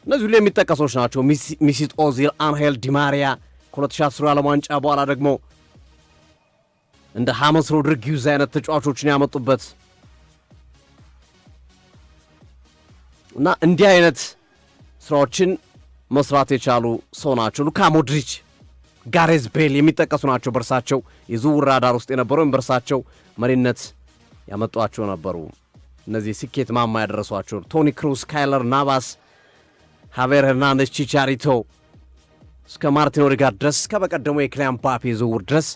እነዚህ ሁሉ የሚጠቀሱት ናቸው። ሚሲት ኦዚል፣ አንሄል ዲማሪያ ከ2010 ዓለም ዋንጫ በኋላ ደግሞ እንደ ሃመስ ሮድሪጊዝ አይነት ተጫዋቾችን ያመጡበት እና እንዲህ አይነት ስራዎችን መስራት የቻሉ ሰው ናቸው። ሉካ ሞድሪች፣ ጋሬዝ ቤል የሚጠቀሱ ናቸው። በርሳቸው የዝውውር ራዳር ውስጥ የነበሩ በርሳቸው መሪነት ያመጧቸው ነበሩ። እነዚህ ስኬት ማማ ያደረሷቸው ቶኒ ክሩስ፣ ካይለር ናቫስ፣ ሃቬር ሄርናንዴዝ፣ ቺቻሪቶ እስከ ማርቲን ኦዴጋርድ ድረስ እስከ በቀደሙ የክሊያን ምባፔ ዝውውር ድረስ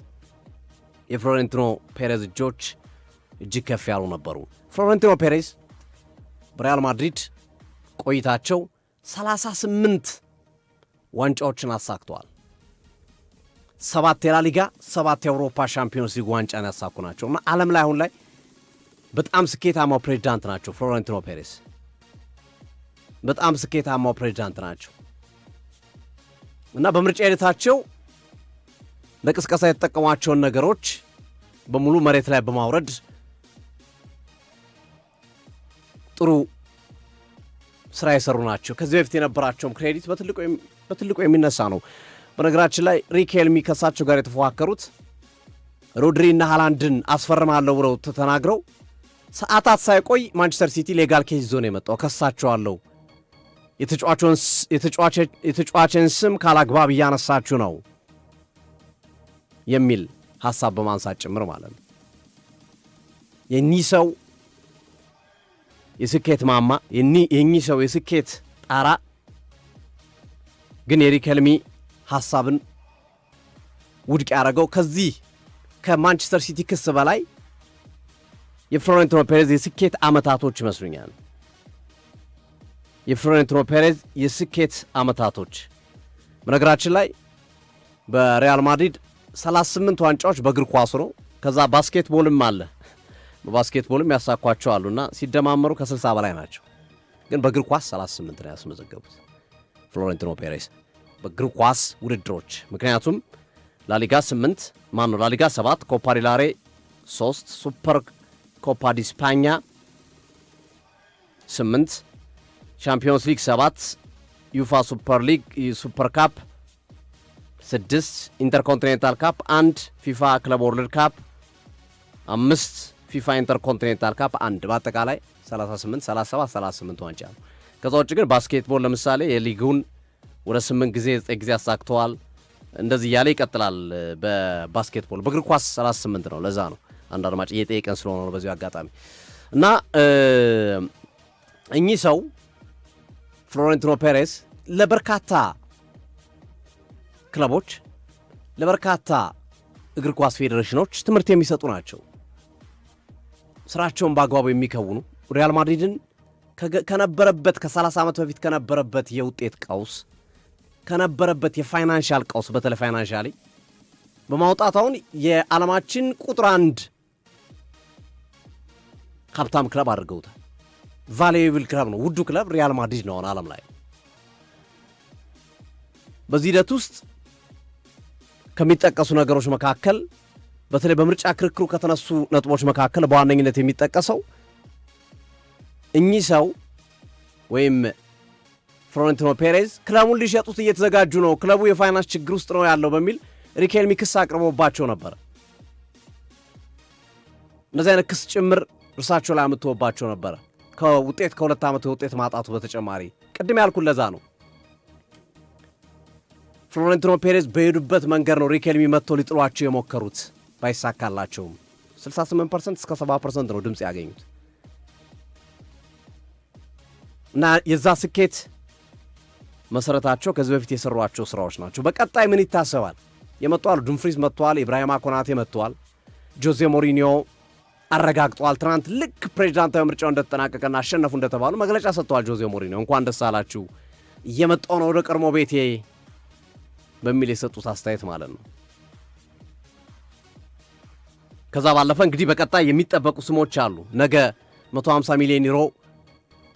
የፍሎሬንቲኖ ፔሬዝ እጆች እጅግ ከፍ ያሉ ነበሩ። ፍሎሬንቲኖ ፔሬዝ በሪያል ማድሪድ ቆይታቸው 38 ዋንጫዎችን አሳክተዋል። 7 የላሊጋ 7 የአውሮፓ ሻምፒዮንስ ሊግ ዋንጫን ያሳኩ ናቸው እና ዓለም ላይ አሁን ላይ በጣም ስኬታማው ፕሬዚዳንት ናቸው። ፍሎሬንቲኖ ፔሬዝ በጣም ስኬታማው ፕሬዚዳንት ናቸው እና በምርጫ ሂደታቸው ለቅስቀሳ የተጠቀሟቸውን ነገሮች በሙሉ መሬት ላይ በማውረድ ጥሩ ስራ የሰሩ ናቸው። ከዚህ በፊት የነበራቸውም ክሬዲት በትልቁ የሚነሳ ነው። በነገራችን ላይ ሪኬልሚ ከሳቸው ጋር የተፎካከሩት ሮድሪ እና ሃላንድን አስፈርማለሁ ብለው ተናግረው ሰዓታት ሳይቆይ ማንቸስተር ሲቲ ሌጋል ኬዝ ይዞ ነው የመጣው። ከሳቸዋለሁ፣ የተጫዋችን ስም ካላግባብ እያነሳችሁ ነው የሚል ሐሳብ በማንሳት ጭምር ማለት ነው። የኚህ ሰው የስኬት ማማ የኚህ ሰው የስኬት ጣራ ግን የሪኬልሚ ሐሳብን ውድቅ ያደረገው ከዚህ ከማንቸስተር ሲቲ ክስ በላይ የፍሎሬንቲኖ ፔሬዝ የስኬት ዓመታቶች ይመስሉኛል። የፍሎሬንቲኖ ፔሬዝ የስኬት ዓመታቶች በነገራችን ላይ በሪያል ማድሪድ 38 ዋንጫዎች በእግር ኳሱ ነው። ከዛ ባስኬትቦልም አለ። በባስኬትቦልም ያሳኳቸው አሉና ሲደማመሩ ከ60 በላይ ናቸው። ግን በእግር ኳስ 38 ነው ያስመዘገቡት ፍሎሬንቲኖ ፔሬዝ በእግር ኳስ ውድድሮች። ምክንያቱም ላሊጋ 8 ላሊጋ 7 ኮፓ ዲላሬ 3 ሱፐር ኮፓ ዲ ስፓኛ 8 ቻምፒዮንስ ሊግ 7 ዩፋ ሱፐር ሊግ ሱፐር ካፕ 6 ኢንተርኮንቲኔንታል ካፕ 1 ፊፋ ክለብ ወርልድ ካፕ 5 ፊፋ ኢንተርኮንቲኔንታል ካፕ 1 በአጠቃላይ 38 ዋንጫ ነው። ከዛ ውጭ ግን ባስኬትቦል ለምሳሌ የሊጉን ወደ 8 ጊዜ 9 ጊዜ አሳክተዋል። እንደዚህ እያለ ይቀጥላል። በባስኬትቦል በእግር ኳስ 38 ነው። ለዛ ነው አንድ አድማጭ እየጠየቀን ስለሆነ ነው በዚሁ አጋጣሚ እና እኚህ ሰው ፍሎሬንቲኖ ፔሬዝ ለበርካታ ክለቦች ለበርካታ እግር ኳስ ፌዴሬሽኖች ትምህርት የሚሰጡ ናቸው። ስራቸውን በአግባቡ የሚከውኑ ሪያል ማድሪድን ከነበረበት ከ30 ዓመት በፊት ከነበረበት የውጤት ቀውስ ከነበረበት የፋይናንሻል ቀውስ በተለይ ፋይናንሻሊ በማውጣት አሁን የዓለማችን ቁጥር 1 ሀብታም ክለብ አድርገውታል። ቫሉዌብል ክለብ ነው። ውዱ ክለብ ሪያል ማድሪድ ነው ዓለም ላይ። በዚህ ሂደት ውስጥ ከሚጠቀሱ ነገሮች መካከል በተለይ በምርጫ ክርክሩ ከተነሱ ነጥቦች መካከል በዋነኝነት የሚጠቀሰው እኚህ ሰው ወይም ፍሎሬንቲኖ ፔሬዝ ክለቡን ሊሸጡት እየተዘጋጁ ነው፣ ክለቡ የፋይናንስ ችግር ውስጥ ነው ያለው በሚል ሪኬልሚ ክስ አቅርቦባቸው ነበር። እነዚህ አይነት ክስ ጭምር እርሳቸው ላይ አምጥቶባቸው ነበር። ከሁለት ዓመት የውጤት ማጣቱ በተጨማሪ ቅድም ያልኩት ለዛ ነው። ፍሎሬንቲኖ ፔሬዝ በሄዱበት መንገድ ነው ሪኬልሚ መጥቶ ሊጥሏቸው የሞከሩት። ባይሳካላቸውም 68% እስከ 70% ነው ድምፅ ያገኙት እና የዛ ስኬት መሰረታቸው ከዚህ በፊት የሰሯቸው ስራዎች ናቸው። በቀጣይ ምን ይታሰባል? የመጡዋል ዱምፍሪዝ መጥተዋል፣ ኢብራሂማ ኮናቴ መጥተዋል፣ ጆዜ ሞሪኒዮ አረጋግጠዋል። ትናንት ልክ ፕሬዚዳንታዊ ምርጫው እንደተጠናቀቀና አሸነፉ እንደተባሉ መግለጫ ሰጥተዋል። ጆዜ ሞሪኒዮ እንኳን ደስ አላችሁ እየመጣው ነው ወደ ቀድሞ ቤቴ በሚል የሰጡት አስተያየት ማለት ነው። ከዛ ባለፈ እንግዲህ በቀጣይ የሚጠበቁ ስሞች አሉ። ነገ 150 ሚሊዮን ዩሮ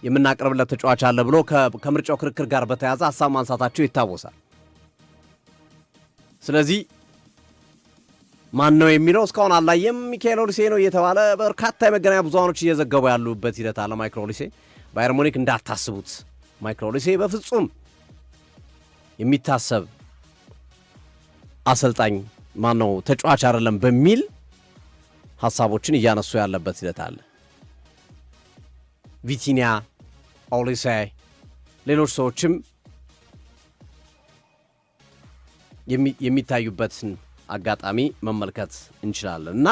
የምናቀርብለት ተጫዋች አለ ብሎ ከምርጫው ክርክር ጋር በተያያዘ ሀሳብ ማንሳታቸው ይታወሳል። ስለዚህ ማን ነው የሚለው እስካሁን አላየም። ሚካኤል ኦሊሴ ነው እየተባለ በርካታ የመገናኛ ብዙሃኖች እየዘገቡ ያሉበት ሂደት አለ። ማይክል ኦሊሴ ባየር ሙኒክ እንዳታስቡት ማይክል ኦሊሴ በፍጹም የሚታሰብ አሰልጣኝ ማነው ተጫዋች አይደለም በሚል ሐሳቦችን እያነሱ ያለበት ሂደት አለ። ቪቲኒያ፣ ኦሊሴ፣ ሌሎች ሰዎችም የሚታዩበትን አጋጣሚ መመልከት እንችላለን እና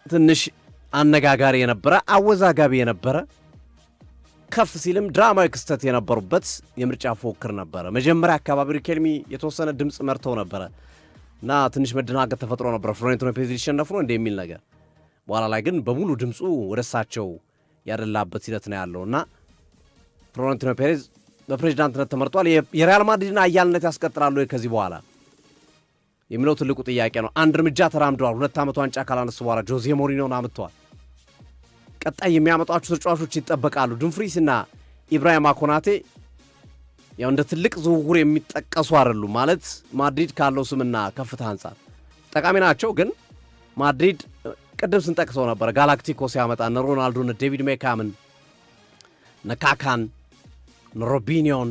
ትንሽ አነጋጋሪ የነበረ አወዛጋቢ የነበረ ከፍ ሲልም ድራማዊ ክስተት የነበሩበት የምርጫ ፉክክር ነበረ። መጀመሪያ አካባቢ ሪኬልሚ የተወሰነ ድምፅ መርተው ነበረ እና ትንሽ መደናገጥ ተፈጥሮ ነበር። ፍሎሬንቲኖ ፔሬዝ ሊሸነፉ ነው እንደሚል ነገር። በኋላ ላይ ግን በሙሉ ድምፁ ወደ እሳቸው ያደላበት ሂደት ነው ያለው እና ፍሎሬንቲኖ ፔሬዝ በፕሬዚዳንትነት ተመርጧል። የሪያል ማድሪድን አያልነት ያስቀጥላሉ ከዚህ በኋላ የሚለው ትልቁ ጥያቄ ነው። አንድ እርምጃ ተራምደዋል። 2 ዓመት ዋንጫ ካላነሱ በኋላ ጆዜ ሞሪኖን አምጥተዋል። ቀጣይ የሚያመጧቸው ተጫዋቾች ይጠበቃሉ። ዱምፍሪስ እና ኢብራሂማ ኮናቴ ያው እንደ ትልቅ ዝውውር የሚጠቀሱ አይደሉም። ማለት ማድሪድ ካለው ስምና ከፍታ አንጻር ጠቃሚ ናቸው፣ ግን ማድሪድ ቅድም ስንጠቅሰው ነበር ጋላክቲኮ ሲያመጣ እነ ሮናልዶን፣ ዴቪድ ሜካምን፣ ነካካን፣ ሮቢኒዮን፣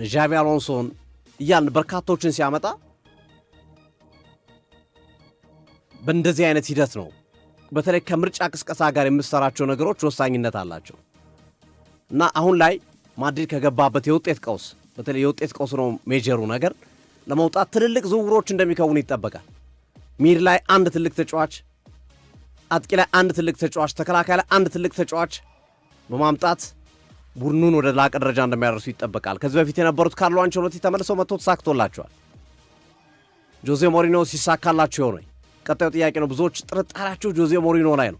ዣቪ አሎንሶን እያልን በርካቶችን ሲያመጣ በእንደዚህ አይነት ሂደት ነው። በተለይ ከምርጫ ቅስቀሳ ጋር የምትሰራቸው ነገሮች ወሳኝነት አላቸው እና አሁን ላይ ማድሪድ ከገባበት የውጤት ቀውስ በተለይ የውጤት ቀውስ ነው ሜጀሩ ነገር ለመውጣት ትልልቅ ዝውውሮች እንደሚከውኑ ይጠበቃል። ሚድ ላይ አንድ ትልቅ ተጫዋች፣ አጥቂ ላይ አንድ ትልቅ ተጫዋች፣ ተከላካይ ላይ አንድ ትልቅ ተጫዋች በማምጣት ቡድኑን ወደ ላቀ ደረጃ እንደሚያደርሱ ይጠበቃል። ከዚህ በፊት የነበሩት ካርሎ አንቸሎቲ ተመልሰው መጥቶ ተሳክቶላቸዋል። ጆዜ ሞሪኖ ሲሳካላቸው ይሆን? ቀጣዩ ጥያቄ ነው። ብዙዎች ጥርጣሬያቸው ጆዜ ሞሪኖ ላይ ነው።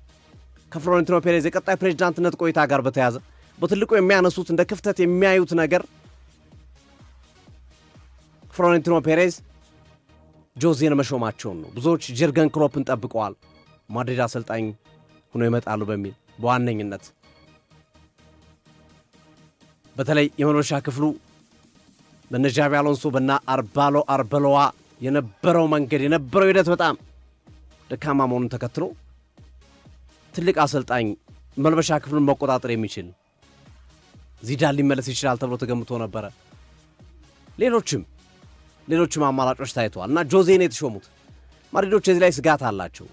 ከፍሎሬንቲኖ ፔሬዝ የቀጣይ ፕሬዚዳንትነት ቆይታ ጋር በተያዘ በትልቁ የሚያነሱት እንደ ክፍተት የሚያዩት ነገር ፍሎሬንቲኖ ፔሬዝ ጆዜን መሾማቸውን ነው። ብዙዎች ጀርገን ክሎፕን ጠብቀዋል ማድሪድ አሰልጣኝ ሆኖ ይመጣሉ በሚል በዋነኝነት በተለይ የመልበሻ ክፍሉ በነ ዣቪ አሎንሶ በና አርበሎዋ የነበረው መንገድ የነበረው ሂደት በጣም ደካማ መሆኑን ተከትሎ ትልቅ አሰልጣኝ መልበሻ ክፍሉን መቆጣጠር የሚችል ዚዳን ሊመለስ ይችላል ተብሎ ተገምቶ ነበረ። ሌሎችም አማራጮች ታይተዋል እና ጆዜን የተሾሙት ማድሪዶች እዚህ ላይ ስጋት አላቸው።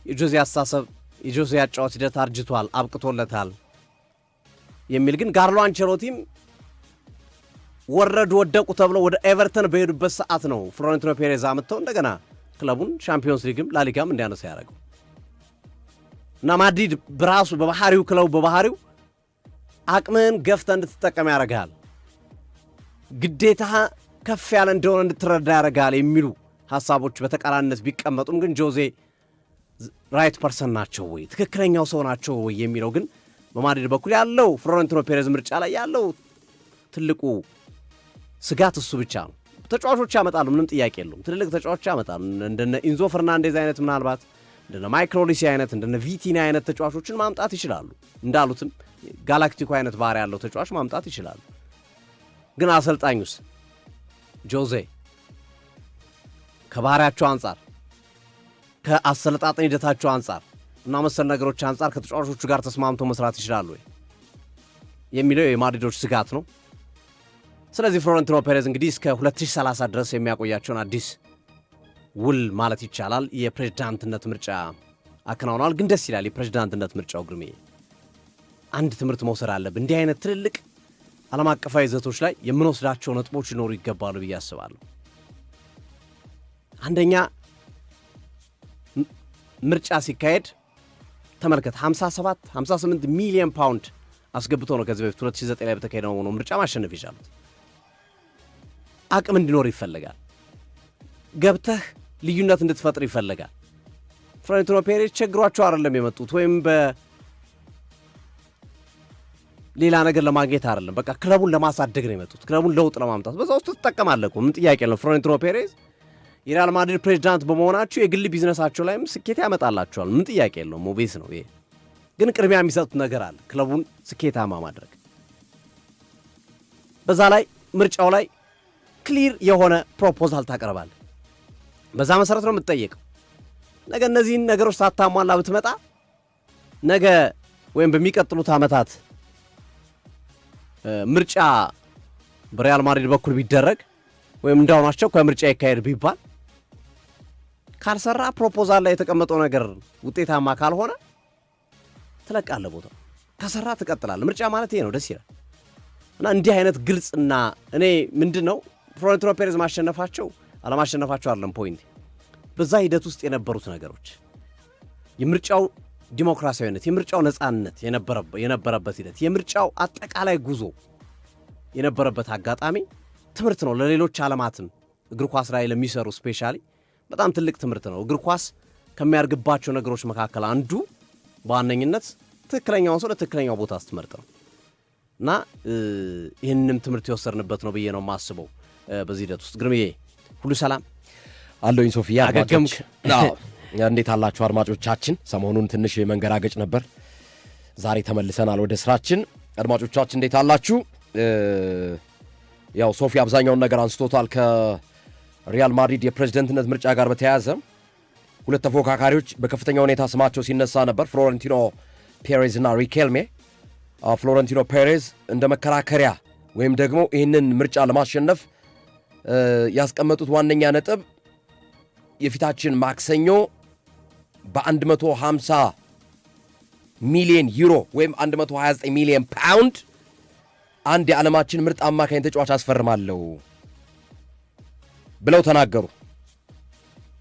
የጆዜ አስተሳሰብ የጆዜ አጫዋች ሂደት አርጅቷል፣ አብቅቶለታል የሚል ግን ካርሎ አንቸሎቲም ወደቁ ተብለው ወደ ኤቨርተን በሄዱበት ሰዓት ነው ፍሎሬንቲኖ ፔሬዝ አመጣው እንደገና ክለቡን ቻምፒዮንስ ሊግም ላሊጋም እንዲያነሳ ያደረገው እና ማድሪድ በራሱ በባህሪው ክለቡ በባህሪው አቅምን ገፍተ እንድትጠቀም ያደርጋል፣ ግዴታ ከፍ ያለ እንደሆነ እንድትረዳ ያደርጋል የሚሉ ሐሳቦች በተቃራኒነት ቢቀመጡም ግን ጆዜ ራይት ፐርሰን ናቸው ወይ ትክክለኛው ሰው ናቸው ወይ የሚለው ግን በማድሪድ በኩል ያለው ፍሎሬንቲኖ ፔሬዝ ምርጫ ላይ ያለው ትልቁ ስጋት እሱ ብቻ ነው። ተጫዋቾች ያመጣሉ፣ ምንም ጥያቄ የለውም። ትልልቅ ተጫዋቾች ያመጣሉ። እንደነ ኢንዞ ፈርናንዴዝ አይነት ምናልባት እንደነ ማይክል ኦሊሴ አይነት እንደነ ቪቲኒያ አይነት ተጫዋቾችን ማምጣት ይችላሉ። እንዳሉትም ጋላክቲኮ አይነት ባህሪ ያለው ተጫዋች ማምጣት ይችላሉ። ግን አሰልጣኙስ ጆዜ ከባህሪያቸው አንጻር ከአሰልጣጠን ሂደታቸው አንጻር እና መሰል ነገሮች አንጻር ከተጫዋቾቹ ጋር ተስማምቶ መስራት ይችላሉ ወይ የሚለው የማድሪዶች ስጋት ነው። ስለዚህ ፍሎሬንቲኖ ፔሬዝ እንግዲህ እስከ 2030 ድረስ የሚያቆያቸውን አዲስ ውል ማለት ይቻላል የፕሬዝዳንትነት ምርጫ አከናውነዋል። ግን ደስ ይላል የፕሬዝዳንትነት ምርጫው ግርሜ አንድ ትምህርት መውሰድ አለብን። እንዲህ አይነት ትልልቅ ዓለም አቀፋዊ ይዘቶች ላይ የምንወስዳቸው ነጥቦች ሊኖሩ ይገባሉ ብዬ አስባለሁ። አንደኛ ምርጫ ሲካሄድ ተመልከት 58 ሚሊዮን ፓውንድ አስገብቶ ነው ከዚህ በፊት 2009 ላይ በተካሄደው ነው ምርጫ ማሸነፍ ይቻላል። አቅም እንዲኖር ይፈልጋል። ገብተህ ልዩነት እንድትፈጥር ይፈልጋል። ፍሎሬንቲኖ ፔሬዝ ቸግሯቸው አይደለም የመጡት ወይም በሌላ ነገር ለማግኘት አይደለም። በቃ ክለቡን ለማሳደግ ነው የመጡት፣ ክለቡን ለውጥ ለማምጣት። በዛ ውስጥ ትጠቀማለህ፣ ምን ጥያቄ የለም። ፍሎሬንቲኖ ፔሬዝ የሪያል ማድሪድ ፕሬዚዳንት በመሆናቸው የግል ቢዝነሳቸው ላይም ስኬት ያመጣላቸዋል፣ ምን ጥያቄ የለውም። ሞቤስ ነው ይሄ። ግን ቅድሚያ የሚሰጡት ነገር አለ፣ ክለቡን ስኬታማ ማድረግ። በዛ ላይ ምርጫው ላይ ክሊር የሆነ ፕሮፖዛል ታቀርባለህ። በዛ መሰረት ነው የምትጠየቀው። ነገ እነዚህን ነገሮች ሳታሟላ ብትመጣ ነገ ወይም በሚቀጥሉት ዓመታት ምርጫ በሪያል ማድሪድ በኩል ቢደረግ ወይም እንዳውናቸው ከምርጫ ይካሄድ ቢባል ካልሰራ ፕሮፖዛል ላይ የተቀመጠው ነገር ውጤታማ ካልሆነ ትለቃለህ ቦታው። ከሰራ ትቀጥላለህ። ምርጫ ማለት ይሄ ነው። ደስ ይላል። እና እንዲህ አይነት ግልጽና እኔ ምንድነው ፍሎሬንቲኖ ፔሬዝ ማሸነፋቸው አለማሸነፋቸው አይደለም ፖይንት፣ በዛ ሂደት ውስጥ የነበሩት ነገሮች የምርጫው ዲሞክራሲያዊነት፣ የምርጫው ነፃነት የነበረበት ሂደት፣ የምርጫው አጠቃላይ ጉዞ የነበረበት አጋጣሚ ትምህርት ነው ለሌሎች ዓለማትም እግር ኳስ ላይ ለሚሰሩ ስፔሻሊ በጣም ትልቅ ትምህርት ነው። እግር ኳስ ከሚያርግባቸው ነገሮች መካከል አንዱ በዋነኝነት ትክክለኛውን ሰው ለትክክለኛው ቦታ ስትመርጥ ነው እና ይህንንም ትምህርት የወሰድንበት ነው ብዬ ነው የማስበው። በዚህ ሂደት ውስጥ ግርምዬ ሁሉ ሰላም አለኝ። ሶፊያ አገገምክ? እንዴት አላችሁ አድማጮቻችን? ሰሞኑን ትንሽ መንገራገጭ ነበር፣ ዛሬ ተመልሰናል ወደ ስራችን። አድማጮቻችን እንዴት አላችሁ? ያው ሶፊ አብዛኛውን ነገር አንስቶታል። ከሪያል ማድሪድ የፕሬዝዳንትነት ምርጫ ጋር በተያያዘ ሁለት ተፎካካሪዎች በከፍተኛ ሁኔታ ስማቸው ሲነሳ ነበር፣ ፍሎረንቲኖ ፔሬዝ እና ሪኬልሜ። ፍሎረንቲኖ ፔሬዝ እንደ መከራከሪያ ወይም ደግሞ ይህንን ምርጫ ለማሸነፍ ያስቀመጡት ዋነኛ ነጥብ የፊታችን ማክሰኞ በ150 ሚሊዮን ዩሮ ወይም 129 ሚሊዮን ፓውንድ አንድ የዓለማችን ምርጥ አማካኝ ተጫዋች አስፈርማለሁ ብለው ተናገሩ።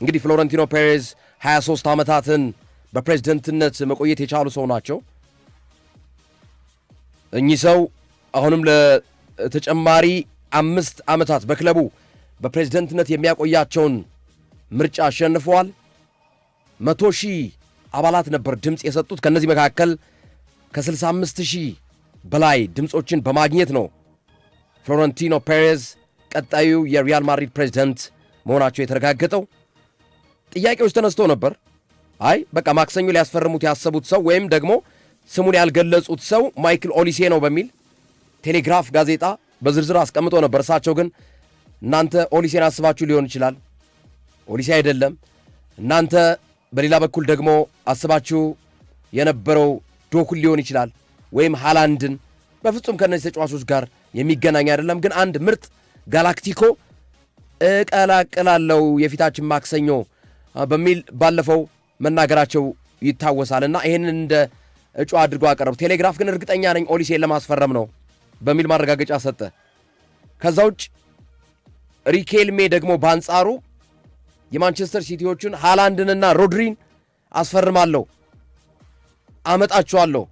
እንግዲህ ፍሎረንቲኖ ፔሬዝ 23 ዓመታትን በፕሬዝደንትነት መቆየት የቻሉ ሰው ናቸው። እኚህ ሰው አሁንም ለተጨማሪ 5 ዓመታት በክለቡ በፕሬዝደንትነት የሚያቆያቸውን ምርጫ አሸንፈዋል። 100,000 አባላት ነበር ድምፅ የሰጡት። ከነዚህ መካከል ከ65,000 በላይ ድምፆችን በማግኘት ነው ፍሎረንቲኖ ፔሬዝ ቀጣዩ የሪያል ማድሪድ ፕሬዝዳንት መሆናቸው የተረጋገጠው። ጥያቄዎች ተነስቶ ነበር። አይ በቃ ማክሰኞ ሊያስፈርሙት ያሰቡት ሰው ወይም ደግሞ ስሙን ያልገለጹት ሰው ማይክል ኦሊሴ ነው በሚል ቴሌግራፍ ጋዜጣ በዝርዝር አስቀምጦ ነበር። እሳቸው ግን እናንተ ኦሊሴን አስባችሁ ሊሆን ይችላል፣ ኦሊሴ አይደለም። እናንተ በሌላ በኩል ደግሞ አስባችሁ የነበረው ዶኩን ሊሆን ይችላል ወይም ሃላንድን። በፍጹም ከነዚህ ተጫዋቾች ጋር የሚገናኝ አይደለም። ግን አንድ ምርጥ ጋላክቲኮ እቀላቅላለሁ የፊታችን ማክሰኞ በሚል ባለፈው መናገራቸው ይታወሳልና ይህንን እንደ እጩ አድርጎ አቀረቡ። ቴሌግራፍ ግን እርግጠኛ ነኝ ኦሊሴን ለማስፈረም ነው በሚል ማረጋገጫ ሰጠ። ከዛ ውጭ ሪኬልሜ ደግሞ በአንጻሩ የማንቸስተር ሲቲዎቹን ሃላንድንና ሮድሪን አስፈርማለሁ አመጣቸዋለሁ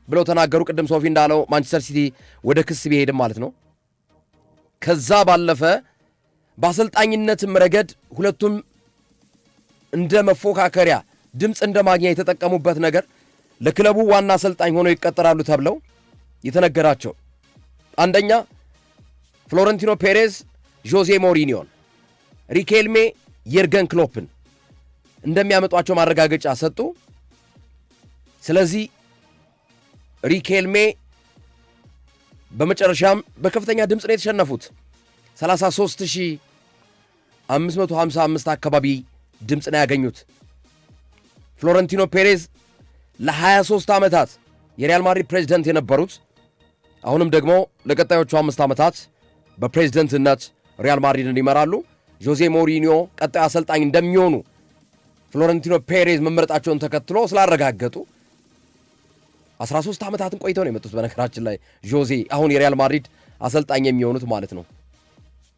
ብለው ተናገሩ። ቅድም ሶፊ እንዳለው ማንቸስተር ሲቲ ወደ ክስ ቢሄድም ማለት ነው። ከዛ ባለፈ በአሰልጣኝነትም ረገድ ሁለቱም እንደ መፎካከሪያ ድምፅ እንደ ማግኛ የተጠቀሙበት ነገር ለክለቡ ዋና አሰልጣኝ ሆነው ይቀጠራሉ ተብለው የተነገራቸው አንደኛ ፍሎረንቲኖ ፔሬዝ ጆዜ ሞሪኒዮን፣ ሪኬልሜ የርገን ክሎፕን እንደሚያመጧቸው ማረጋገጫ ሰጡ። ስለዚህ ሪኬልሜ በመጨረሻም በከፍተኛ ድምፅ ነው የተሸነፉት። 33,555 አካባቢ ድምፅ ነው ያገኙት። ፍሎረንቲኖ ፔሬዝ ለ23 ዓመታት የሪያል ማድሪድ ፕሬዝዳንት የነበሩት አሁንም ደግሞ ለቀጣዮቹ 5 ዓመታት በፕሬዝዳንትነት ሪያል ማድሪድን ይመራሉ። ጆዜ ሞሪኒዮ ቀጣዩ አሰልጣኝ እንደሚሆኑ ፍሎረንቲኖ ፔሬዝ መመረጣቸውን ተከትሎ ስላረጋገጡ 13 ዓመታትን ቆይተው ነው የመጡት። በነገራችን ላይ ጆዜ አሁን የሪያል ማድሪድ አሰልጣኝ የሚሆኑት ማለት ነው።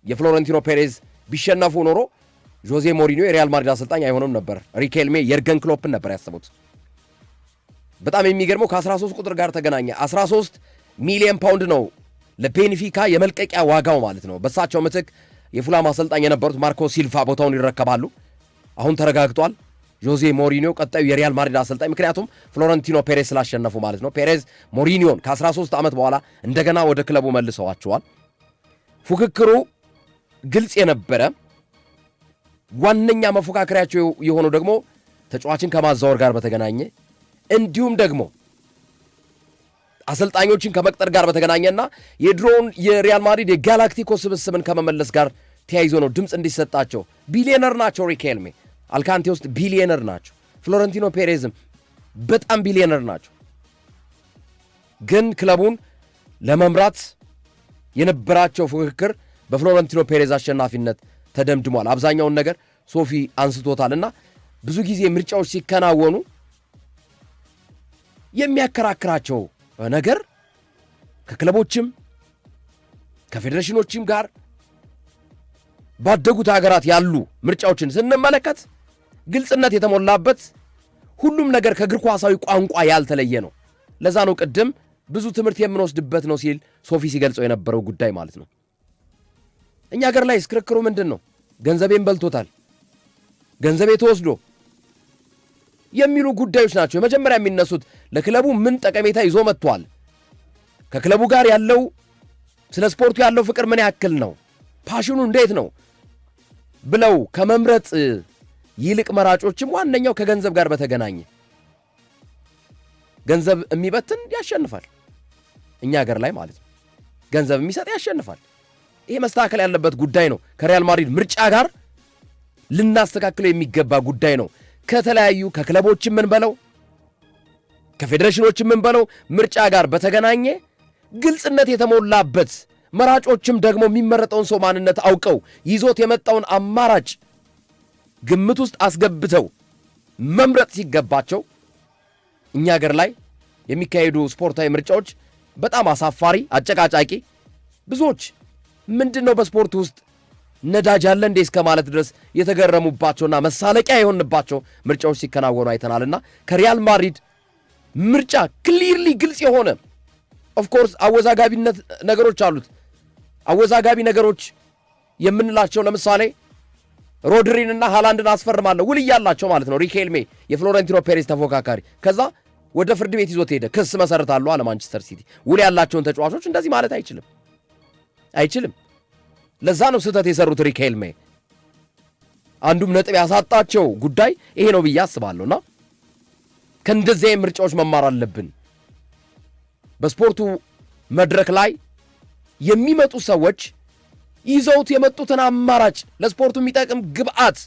የፍሎረንቲኖ ፔሬዝ ቢሸነፉ ኖሮ ጆዜ ሞሪኒዮ የሪያል ማድሪድ አሰልጣኝ አይሆንም ነበር። ሪኬልሜ የርገን ክሎፕን ነበር ያሰቡት። በጣም የሚገርመው ከ13 ቁጥር ጋር ተገናኘ። 13 ሚሊዮን ፓውንድ ነው ለቤንፊካ የመልቀቂያ ዋጋው ማለት ነው። በሳቸው ምትክ የፉላም አሰልጣኝ የነበሩት ማርኮ ሲልቫ ቦታውን ይረከባሉ። አሁን ተረጋግጧል። ጆዜ ሞሪኒዮ ቀጣዩ የሪያል ማድሪድ አሰልጣኝ፣ ምክንያቱም ፍሎረንቲኖ ፔሬዝ ስላሸነፉ ማለት ነው። ፔሬዝ ሞሪኒዮን ከ13 ዓመት በኋላ እንደገና ወደ ክለቡ መልሰዋቸዋል። ፉክክሩ ግልጽ የነበረ ዋነኛ መፎካከሪያቸው የሆነው ደግሞ ተጫዋችን ከማዛወር ጋር በተገናኘ እንዲሁም ደግሞ አሰልጣኞችን ከመቅጠር ጋር በተገናኘና የድሮውን የሪያል ማድሪድ የጋላክቲኮ ስብስብን ከመመለስ ጋር ተያይዞ ነው ድምፅ እንዲሰጣቸው። ቢሊየነር ናቸው። ሪኬልሜ አልካንቴ ውስጥ ቢሊየነር ናቸው። ፍሎረንቲኖ ፔሬዝም በጣም ቢሊየነር ናቸው። ግን ክለቡን ለመምራት የነበራቸው ፉክክር በፍሎረንቲኖ ፔሬዝ አሸናፊነት ተደምድሟል። አብዛኛውን ነገር ሶፊ አንስቶታልና ብዙ ጊዜ ምርጫዎች ሲከናወኑ የሚያከራክራቸው ነገር ከክለቦችም ከፌዴሬሽኖችም ጋር ባደጉት ሀገራት ያሉ ምርጫዎችን ስንመለከት ግልጽነት የተሞላበት ሁሉም ነገር ከእግር ኳሳዊ ቋንቋ ያልተለየ ነው። ለዛ ነው ቅድም ብዙ ትምህርት የምንወስድበት ነው ሲል ሶፊ ሲገልጸው የነበረው ጉዳይ ማለት ነው። እኛ ሀገር ላይ ክርክሩ ምንድን ነው? ገንዘቤን በልቶታል፣ ገንዘቤ ተወስዶ የሚሉ ጉዳዮች ናቸው የመጀመሪያ የሚነሱት። ለክለቡ ምን ጠቀሜታ ይዞ መጥቷል፣ ከክለቡ ጋር ያለው ስለ ስፖርቱ ያለው ፍቅር ምን ያክል ነው፣ ፓሽኑ እንዴት ነው ብለው ከመምረጥ ይልቅ መራጮችም ዋነኛው ከገንዘብ ጋር በተገናኘ ገንዘብ የሚበትን ያሸንፋል። እኛ ሀገር ላይ ማለት ነው ገንዘብ የሚሰጥ ያሸንፋል። ይሄ መስተካከል ያለበት ጉዳይ ነው። ከሪያል ማድሪድ ምርጫ ጋር ልናስተካክለው የሚገባ ጉዳይ ነው። ከተለያዩ ከክለቦችም ምን በለው ከፌዴሬሽኖችም ምን በለው ምርጫ ጋር በተገናኘ ግልጽነት የተሞላበት መራጮችም ደግሞ የሚመረጠውን ሰው ማንነት አውቀው ይዞት የመጣውን አማራጭ ግምት ውስጥ አስገብተው መምረጥ ሲገባቸው እኛ ሀገር ላይ የሚካሄዱ ስፖርታዊ ምርጫዎች በጣም አሳፋሪ፣ አጨቃጫቂ፣ ብዙዎች ምንድነው በስፖርት ውስጥ ነዳጅ አለ እንዴ እስከ ማለት ድረስ የተገረሙባቸውና መሳለቂያ የሆንባቸው ምርጫዎች ሲከናወኑ አይተናልና ከሪያል ማድሪድ ምርጫ ክሊርሊ ግልጽ የሆነ ኦፍኮርስ አወዛጋቢነት ነገሮች አሉት። አወዛጋቢ ነገሮች የምንላቸው ለምሳሌ ሮድሪንና ሃላንድን አስፈርማለሁ ውል እያላቸው ማለት ነው። ሪኬልሜ የፍሎረንቲኖ ፔሬዝ ተፎካካሪ ከዛ ወደ ፍርድ ቤት ይዞት ሄደ። ክስ መሰረታሉ አለ ማንቸስተር ሲቲ። ውል ያላቸውን ተጫዋቾች እንደዚህ ማለት አይችልም። ለዛ ነው ስህተት የሰሩት ሪኬልሜ። አንዱም ነጥብ ያሳጣቸው ጉዳይ ይሄ ነው ብዬ አስባለሁና ከእንደዚህ ምርጫዎች መማር አለብን። በስፖርቱ መድረክ ላይ የሚመጡ ሰዎች ይዘውት የመጡትን አማራጭ ለስፖርቱ የሚጠቅም ግብአት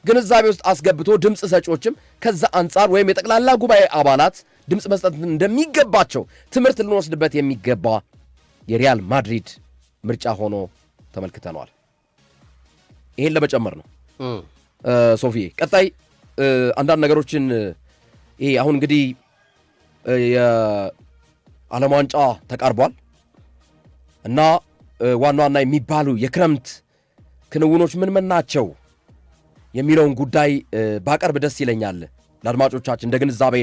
ግንዛቤ ውስጥ አስገብቶ ድምፅ ሰጪዎችም ከዛ አንጻር ወይም የጠቅላላ ጉባኤ አባላት ድምፅ መስጠት እንደሚገባቸው ትምህርት ልንወስድበት የሚገባ የሪያል ማድሪድ ምርጫ ሆኖ ተመልክተነዋል። ይሄን ለመጨመር ነው ሶፊ። ቀጣይ አንዳንድ ነገሮችን ይሄ አሁን እንግዲህ የዓለም ዋንጫ ተቃርቧል እና ዋና ዋና የሚባሉ የክረምት ክንውኖች ምን ናቸው የሚለውን ጉዳይ ባቀርብ ደስ ይለኛል ለአድማጮቻችን እንደ ግንዛቤ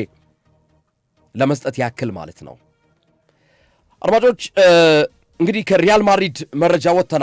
ለመስጠት ያክል ማለት ነው። አድማጮች እንግዲህ ከሪያል ማድሪድ መረጃ ወጥተናል።